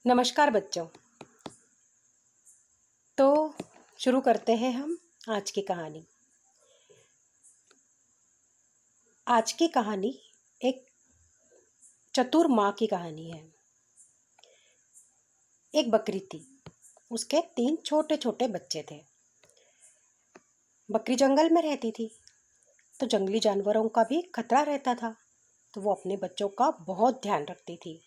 नमस्कार बच्चों। तो शुरू करते हैं हम आज की कहानी। आज की कहानी एक चतुर माँ की कहानी है। एक बकरी थी, उसके 3 छोटे छोटे बच्चे थे। बकरी जंगल में रहती थी, तो जंगली जानवरों का भी खतरा रहता था, तो वो अपने बच्चों का बहुत ध्यान रखती थी।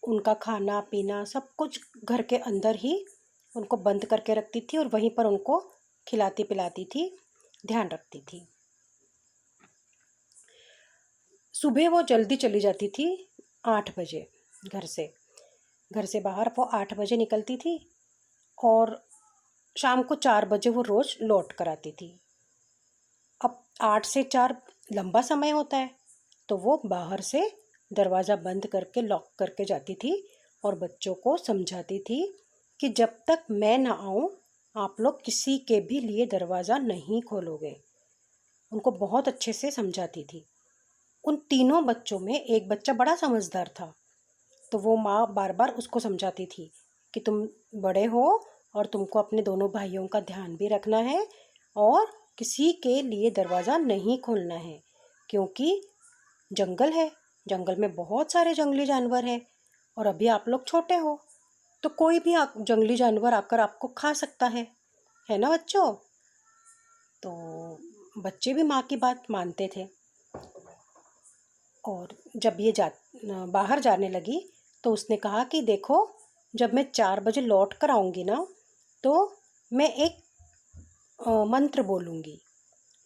उनका खाना पीना सब कुछ घर के अंदर ही उनको बंद करके रखती थी और वहीं पर उनको खिलाती पिलाती थी, ध्यान रखती थी। सुबह वो जल्दी चली जाती थी 8 बजे घर से बाहर वो 8 बजे निकलती थी और शाम को 4 बजे वो रोज़ लौट कर आती थी। अब 8 से 4 लंबा समय होता है, तो वो बाहर से दरवाज़ा बंद करके लॉक करके जाती थी और बच्चों को समझाती थी कि जब तक मैं ना आऊँ आप लोग किसी के भी लिए दरवाज़ा नहीं खोलोगे। उनको बहुत अच्छे से समझाती थी। उन तीनों बच्चों में एक बच्चा बड़ा समझदार था, तो वो माँ बार बार उसको समझाती थी कि तुम बड़े हो और तुमको अपने दोनों भाइयों का ध्यान भी रखना है और किसी के लिए दरवाज़ा नहीं खोलना है, क्योंकि जंगल है, जंगल में बहुत सारे जंगली जानवर हैं और अभी आप लोग छोटे हो, तो कोई भी जंगली जानवर आकर आपको खा सकता है ना बच्चों। तो बच्चे भी माँ की बात मानते थे और जब ये बाहर जाने लगी तो उसने कहा कि देखो, जब मैं 4 बजे लौट कर आऊँगी ना, तो मैं एक मंत्र बोलूँगी।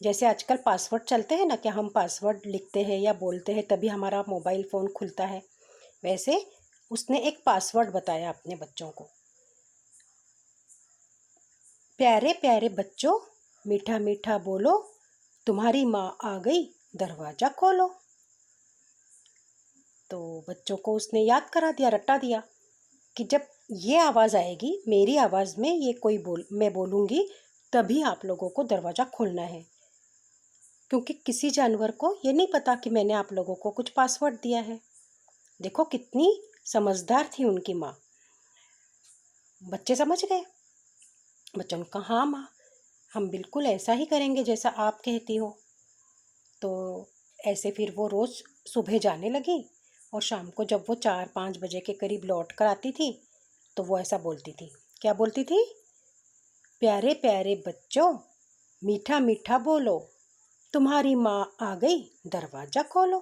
जैसे आजकल पासवर्ड चलते हैं ना, कि हम पासवर्ड लिखते हैं या बोलते हैं तभी हमारा मोबाइल फ़ोन खुलता है, वैसे उसने एक पासवर्ड बताया अपने बच्चों को। प्यारे प्यारे बच्चों, मीठा मीठा बोलो, तुम्हारी माँ आ गई, दरवाज़ा खोलो। तो बच्चों को उसने याद करा दिया, रटा दिया कि जब ये आवाज़ आएगी, मेरी आवाज़ में ये मैं बोलूँगी, तभी आप लोगों को दरवाज़ा खोलना है, क्योंकि किसी जानवर को ये नहीं पता कि मैंने आप लोगों को कुछ पासवर्ड दिया है। देखो कितनी समझदार थी उनकी माँ। बच्चे समझ गए। बच्चों ने कहा हाँ माँ, हम बिल्कुल ऐसा ही करेंगे जैसा आप कहती हो। तो ऐसे फिर वो रोज़ सुबह जाने लगी और शाम को जब वो 4-5 बजे के करीब लौट कर आती थी, तो वो ऐसा बोलती थी। क्या बोलती थी? प्यारे प्यारे बच्चों, मीठा मीठा बोलो, तुम्हारी माँ आ गई, दरवाज़ा खोलो।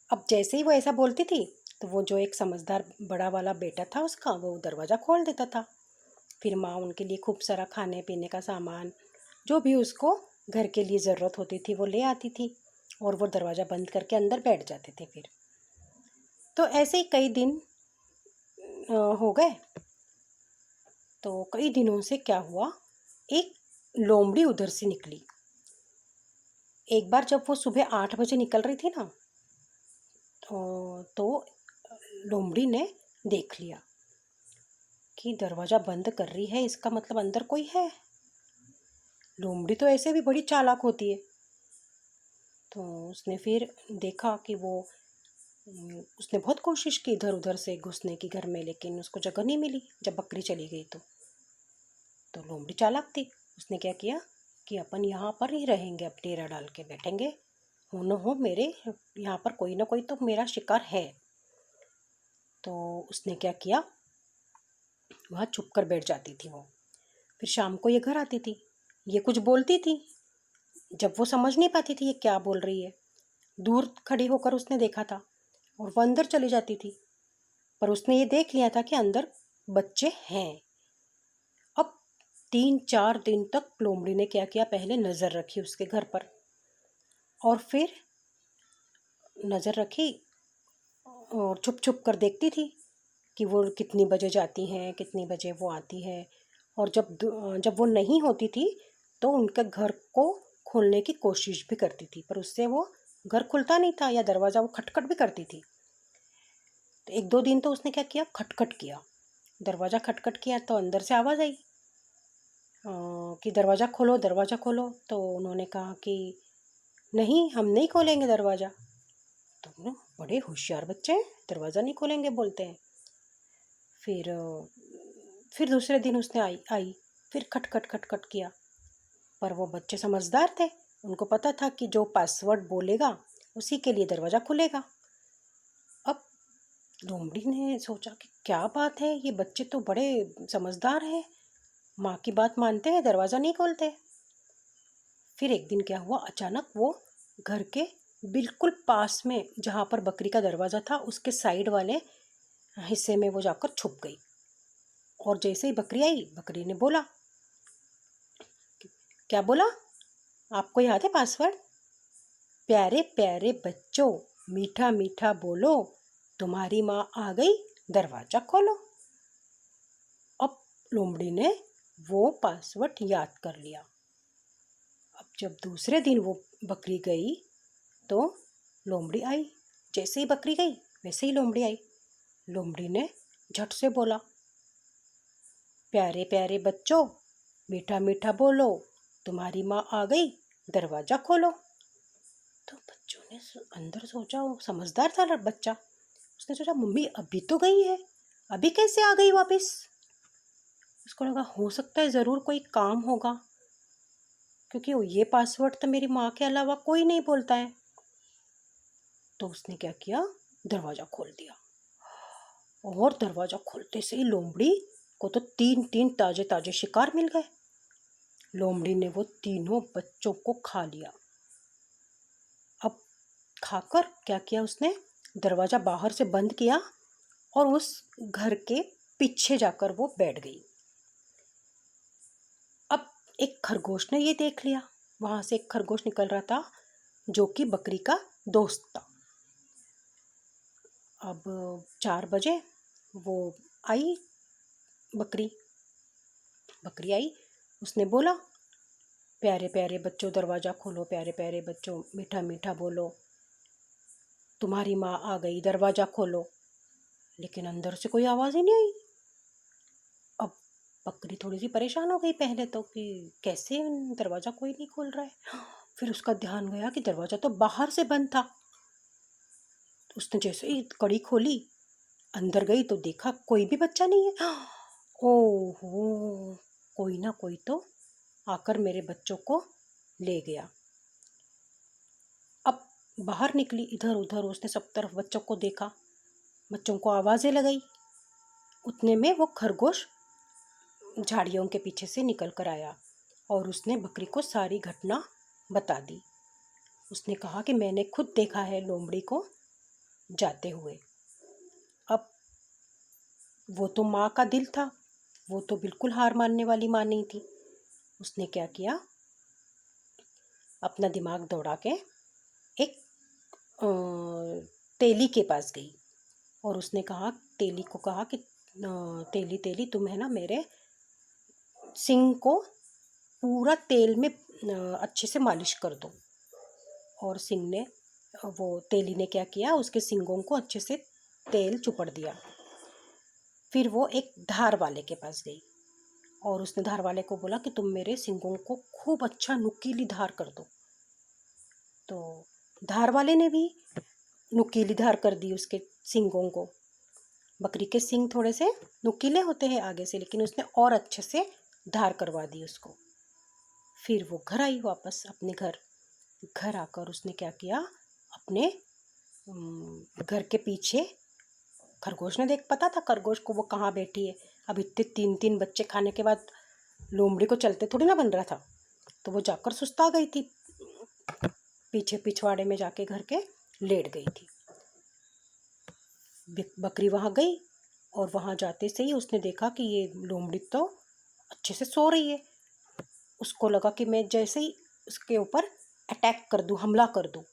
अब जैसे ही वो ऐसा बोलती थी, तो वो जो एक समझदार बड़ा वाला बेटा था उसका, वो दरवाज़ा खोल देता था। फिर माँ उनके लिए खूब सारा खाने पीने का सामान, जो भी उसको घर के लिए ज़रूरत होती थी, वो ले आती थी और वो दरवाज़ा बंद करके अंदर बैठ जाते थे फिर। तो ऐसे ही कई दिन हो गए। तो कई दिनों से क्या हुआ, एक लोमड़ी उधर से निकली। एक बार जब वो सुबह 8 बजे निकल रही थी ना, तो लोमड़ी ने देख लिया कि दरवाज़ा बंद कर रही है, इसका मतलब अंदर कोई है। लोमड़ी तो ऐसे भी बड़ी चालाक होती है। तो उसने फिर देखा कि उसने बहुत कोशिश की इधर उधर से घुसने की घर में, लेकिन उसको जगह नहीं मिली जब बकरी चली गई। तो लोमड़ी चालाक थी। उसने क्या किया कि अपन यहाँ पर ही रहेंगे, अब डेरा डाल के बैठेंगे, हो न हो मेरे यहाँ पर कोई ना कोई तो मेरा शिकार है। तो उसने क्या किया, वहाँ छुप कर बैठ जाती थी वो। फिर शाम को ये घर आती थी, ये कुछ बोलती थी, जब वो समझ नहीं पाती थी ये क्या बोल रही है। दूर खड़ी होकर उसने देखा था और वो अंदर चली जाती थी, पर उसने ये देख लिया था कि अंदर बच्चे हैं। अब 3-4 दिन तक लोमड़ी ने क्या किया, पहले नज़र रखी उसके घर पर और फिर नज़र रखी और छुप छुप कर देखती थी कि वो कितनी बजे जाती हैं, कितनी बजे वो आती है। और जब वो नहीं होती थी, तो उनके घर को खोलने की कोशिश भी करती थी, पर उससे वो घर खुलता नहीं था या दरवाज़ा वो खटखट भी करती थी। तो 1-2 दिन तो उसने क्या किया, खटखट किया, दरवाज़ा खटखट किया, तो अंदर से आवाज़ आई कि दरवाज़ा खोलो, दरवाज़ा खोलो। तो उन्होंने कहा कि नहीं, हम नहीं खोलेंगे दरवाज़ा। तुम ना बड़े होशियार बच्चे हैं, दरवाज़ा नहीं खोलेंगे बोलते हैं। फिर दूसरे दिन उसने आई आई फिर खट खट खट खट किया। पर वो बच्चे समझदार थे, उनको पता था कि जो पासवर्ड बोलेगा उसी के लिए दरवाज़ा खुलेगा। अब लोमड़ी ने सोचा कि क्या बात है, ये बच्चे तो बड़े समझदार हैं, माँ की बात मानते हैं, दरवाज़ा नहीं खोलते। फिर एक दिन क्या हुआ, अचानक वो घर के बिल्कुल पास में जहाँ पर बकरी का दरवाज़ा था उसके साइड वाले हिस्से में वो जाकर छुप गई। और जैसे ही बकरी आई, बकरी ने बोला, क्या बोला, आपको याद है पासवर्ड? प्यारे प्यारे बच्चों, मीठा मीठा बोलो, तुम्हारी माँ आ गई, दरवाज़ा खोलो। अब लोमड़ी ने वो पासवर्ड याद कर लिया। अब जब दूसरे दिन वो बकरी गई तो लोमड़ी आई। जैसे ही बकरी गई वैसे ही लोमड़ी आई। लोमड़ी ने झट से बोला, प्यारे प्यारे बच्चों, मीठा मीठा बोलो, तुम्हारी माँ आ गई, दरवाज़ा खोलो। तो बच्चों ने अंदर सोचा, वो समझदार था बच्चा, उसने सोचा मम्मी अभी तो गई है, अभी कैसे आ गई वापस। उसको लगा हो सकता है ज़रूर कोई काम होगा, क्योंकि ये पासवर्ड तो मेरी माँ के अलावा कोई नहीं बोलता है। तो उसने क्या किया, दरवाज़ा खोल दिया। और दरवाज़ा खोलते से ही लोमड़ी को तो तीन तीन ताजे ताजे शिकार मिल गए। लोमड़ी ने वो तीनों बच्चों को खा लिया। अब खाकर क्या किया उसने, दरवाज़ा बाहर से बंद किया और उस घर के पीछे जाकर वो बैठ गई। अब एक खरगोश ने ये देख लिया, वहाँ से एक खरगोश निकल रहा था जो कि बकरी का दोस्त था। अब 4 बजे वो आई, बकरी बकरी आई, उसने बोला, प्यारे प्यारे बच्चों दरवाज़ा खोलो, प्यारे प्यारे बच्चों मीठा मीठा बोलो, तुम्हारी माँ आ गई, दरवाज़ा खोलो। लेकिन अंदर से कोई आवाज़ ही नहीं आई। अब बकरी थोड़ी सी परेशान हो गई पहले तो, कि कैसे दरवाज़ा कोई नहीं खोल रहा है। फिर उसका ध्यान गया कि दरवाज़ा तो बाहर से बंद था। उसने जैसे ही कड़ी खोली, अंदर गई तो देखा कोई भी बच्चा नहीं है। ओहो, कोई ना कोई तो आकर मेरे बच्चों को ले गया। अब बाहर निकली, इधर उधर उसने सब तरफ बच्चों को देखा, बच्चों को आवाज़ें लगाई। उतने में वो खरगोश झाड़ियों के पीछे से निकल कर आया और उसने बकरी को सारी घटना बता दी। उसने कहा कि मैंने खुद देखा है लोमड़ी को जाते हुए। अब वो तो माँ का दिल था, वो तो बिल्कुल हार मानने वाली माँ नहीं थी। उसने क्या किया, अपना दिमाग दौड़ा के एक तेली के पास गई और उसने कहा, तेली को कहा कि तेली तेली तुम है ना मेरे सिंग को पूरा तेल में अच्छे से मालिश कर दो। और सिंग ने वो तेली ने क्या किया, उसके सिंगों को अच्छे से तेल चुपड़ दिया। फिर वो एक धार वाले के पास गई और उसने धार वाले को बोला कि तुम मेरे सिंगों को खूब अच्छा नुकीली धार कर दो। तो धार वाले ने भी नुकीली धार कर दी उसके सिंगों को। बकरी के सिंग थोड़े से नुकीले होते हैं आगे से, लेकिन उसने और अच्छे से धार करवा दी उसको। फिर वो घर आई वापस अपने घर। घर आकर उसने क्या किया, अपने घर के पीछे खरगोश ने पता था खरगोश को वो कहाँ बैठी है। अब इतने तीन तीन बच्चे खाने के बाद लोमड़ी को चलते थोड़ी ना बन रहा था, तो वो जाकर सुस्ता गई थी, पीछे पिछवाड़े में जाके घर के लेट गई थी। बकरी वहाँ गई और वहाँ जाते से ही उसने देखा कि ये लोमड़ी तो अच्छे से सो रही है। उसको लगा कि मैं जैसे ही उसके ऊपर अटैक कर दूँ, हमला कर दूँ,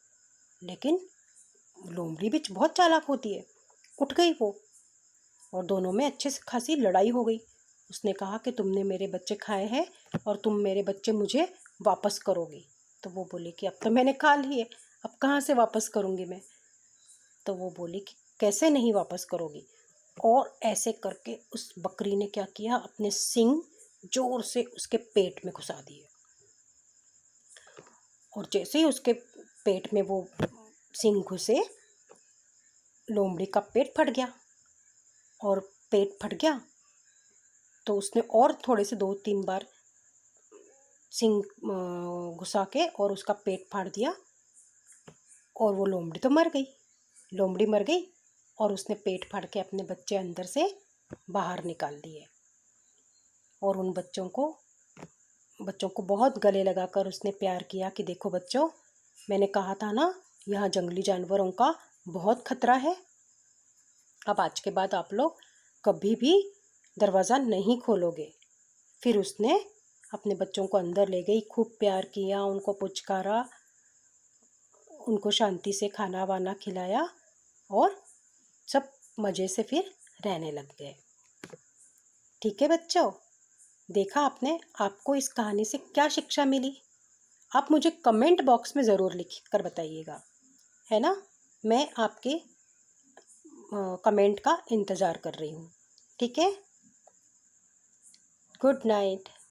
लेकिन लोमड़ी भी बहुत चालाक होती है। उठ गई वो और दोनों में अच्छे से खासी लड़ाई हो गई। उसने कहा कि तुमने मेरे बच्चे खाए हैं और तुम मेरे बच्चे मुझे वापस करोगी। तो वो बोली कि अब तो मैंने खा लिए, अब कहाँ से वापस करूँगी मैं। तो वो बोली कि कैसे नहीं वापस करोगी। और ऐसे करके उस बकरी ने क्या किया, अपने सींग जोर से उसके पेट में घुसा दिए। और जैसे ही उसके पेट में वो सींग घुसे, लोमड़ी का पेट फट गया, और पेट फट गया तो उसने और थोड़े से 2-3 बार सिंग घुसा के और उसका पेट फाड़ दिया, और वो लोमड़ी तो मर गई। लोमड़ी मर गई और उसने पेट फाड़ के अपने बच्चे अंदर से बाहर निकाल दिए, और उन बच्चों को बहुत गले लगाकर उसने प्यार किया कि देखो बच्चों, मैंने कहा था ना, यहाँ जंगली जानवरों का बहुत खतरा है। अब आज के बाद आप लोग कभी भी दरवाज़ा नहीं खोलोगे। फिर उसने अपने बच्चों को अंदर ले गई, खूब प्यार किया, उनको पुचकारा, उनको शांति से खाना वाना खिलाया, और सब मज़े से फिर रहने लग गए। ठीक है बच्चों, देखा आपने, आपको इस कहानी से क्या शिक्षा मिली? आप मुझे कमेंट बॉक्स में ज़रूर लिख कर बताइएगा, है ना। मैं आपके कमेंट का इंतज़ार कर रही हूँ। ठीक है, गुड नाइट।